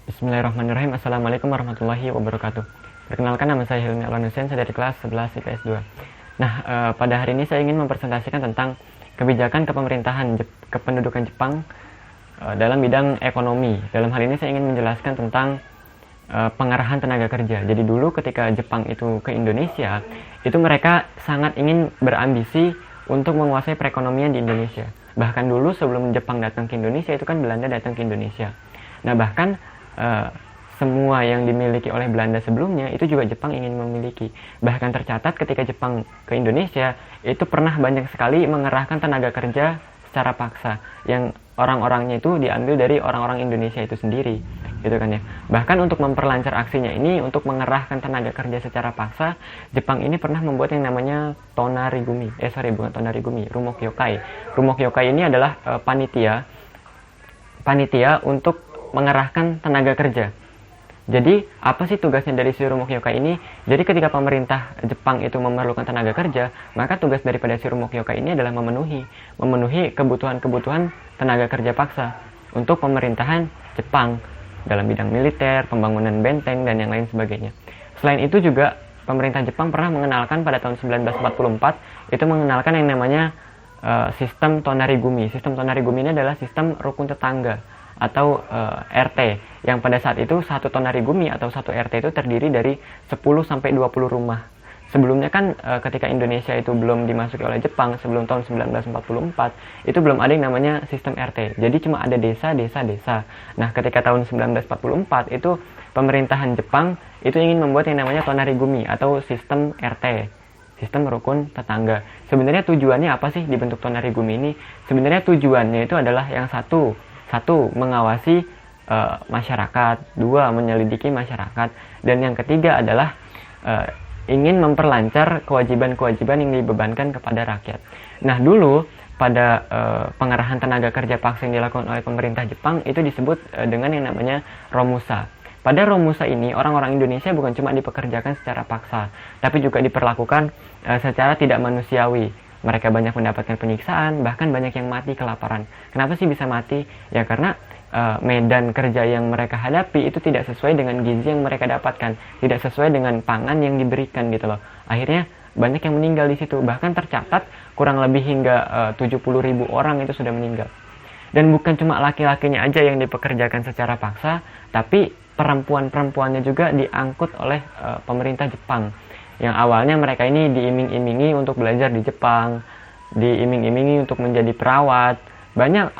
Bismillahirrahmanirrahim. Assalamualaikum warahmatullahi wabarakatuh. Perkenalkan, nama saya Hilmi Alwanusen, saya dari kelas 11 IPS 2. Nah, pada hari ini saya ingin mempresentasikan tentang kebijakan kepemerintahan kependudukan Jepang dalam bidang ekonomi. Dalam hal ini saya ingin menjelaskan tentang pengarahan tenaga kerja. Jadi dulu ketika Jepang itu ke Indonesia, itu mereka sangat ingin berambisi untuk menguasai perekonomian di Indonesia. Bahkan dulu sebelum Jepang datang ke Indonesia, itu kan Belanda datang ke Indonesia. Nah, bahkan semua yang dimiliki oleh Belanda sebelumnya itu juga Jepang ingin memiliki. Bahkan tercatat ketika Jepang ke Indonesia itu pernah banyak sekali mengerahkan tenaga kerja secara paksa, yang orang-orangnya itu diambil dari orang-orang Indonesia itu sendiri, gitu kan ya. Bahkan untuk memperlancar aksinya ini, untuk mengerahkan tenaga kerja secara paksa, Jepang ini pernah membuat yang namanya tonarigumi. Bukan tonarigumi, rumokyokai. Rumokyokai ini adalah panitia untuk mengerahkan tenaga kerja. Jadi, apa sih tugasnya dari si rumokyokai ini? Jadi, ketika pemerintah Jepang itu memerlukan tenaga kerja, maka tugas daripada si rumokyokai ini adalah memenuhi kebutuhan-kebutuhan tenaga kerja paksa untuk pemerintahan Jepang dalam bidang militer, pembangunan benteng, dan yang lain sebagainya. Selain itu juga, pemerintah Jepang pernah mengenalkan pada tahun 1944, itu mengenalkan yang namanya sistem tonarigumi. Sistem tonarigumi ini adalah sistem rukun tetangga atau RT, yang pada saat itu satu tonarigumi atau satu RT itu terdiri dari 10 sampai 20 rumah. Sebelumnya kan ketika Indonesia itu belum dimasuki oleh Jepang, sebelum tahun 1944, itu belum ada yang namanya sistem RT. Jadi cuma ada desa. Nah, ketika tahun 1944 itu pemerintahan Jepang itu ingin membuat yang namanya tonarigumi atau sistem RT, sistem rukun tetangga. Sebenarnya tujuannya apa sih dibentuk tonarigumi ini? Sebenarnya tujuannya itu adalah yang satu, mengawasi masyarakat, dua, menyelidiki masyarakat, dan yang ketiga adalah ingin memperlancar kewajiban-kewajiban yang dibebankan kepada rakyat. Nah, dulu pada pengerahan tenaga kerja paksa yang dilakukan oleh pemerintah Jepang itu disebut dengan yang namanya romusa. Pada romusa ini, orang-orang Indonesia bukan cuma dipekerjakan secara paksa, tapi juga diperlakukan secara tidak manusiawi. Mereka banyak mendapatkan penyiksaan, bahkan banyak yang mati kelaparan. Kenapa sih bisa mati? Ya karena medan kerja yang mereka hadapi itu tidak sesuai dengan gizi yang mereka dapatkan, tidak sesuai dengan pangan yang diberikan gitu loh. Akhirnya banyak yang meninggal di situ. Bahkan tercatat kurang lebih hingga 70.000 orang itu sudah meninggal. Dan bukan cuma laki-lakinya aja yang dipekerjakan secara paksa, tapi perempuan-perempuannya juga diangkut oleh pemerintah Jepang. Yang awalnya mereka ini diiming-imingi untuk belajar di Jepang, diiming-imingi untuk menjadi perawat. Banyak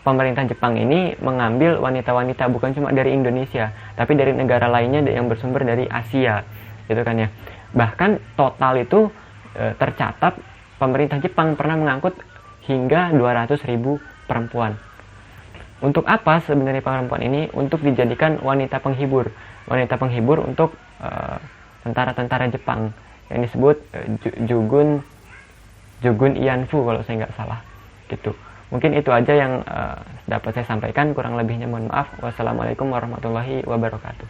pemerintah Jepang ini mengambil wanita-wanita bukan cuma dari Indonesia, tapi dari negara lainnya yang bersumber dari Asia, gitu kan ya. Bahkan total itu tercatat pemerintah Jepang pernah mengangkut hingga 200.000 perempuan. Untuk apa sebenarnya perempuan ini? Untuk dijadikan wanita penghibur untuk tentara-tentara Jepang yang disebut Jugun Ianfu kalau saya nggak salah gitu. Mungkin itu aja yang dapat saya sampaikan, kurang lebihnya mohon maaf. Wassalamualaikum warahmatullahi wabarakatuh.